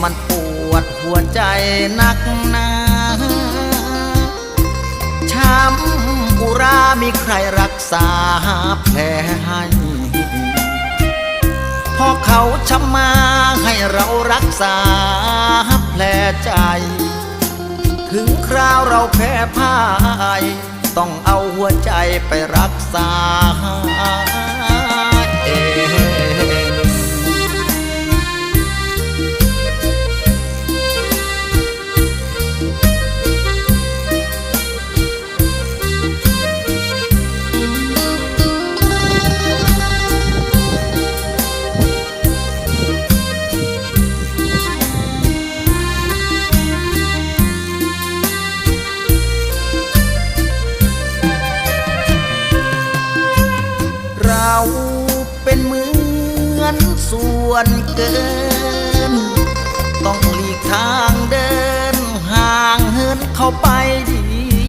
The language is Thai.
มันปวดหัวใจนักหนาช้ำอุรามีใครรักษาแผลให้พอเขาช้ำมาให้เรารักษาแผลใจถึงคราวเราแพ้พ่ายต้องเอาหัวใจไปรักษาเองเราเป็นเหมือนส่วนเกินต้องหลีกทางเดินห่างเหินเข้าไป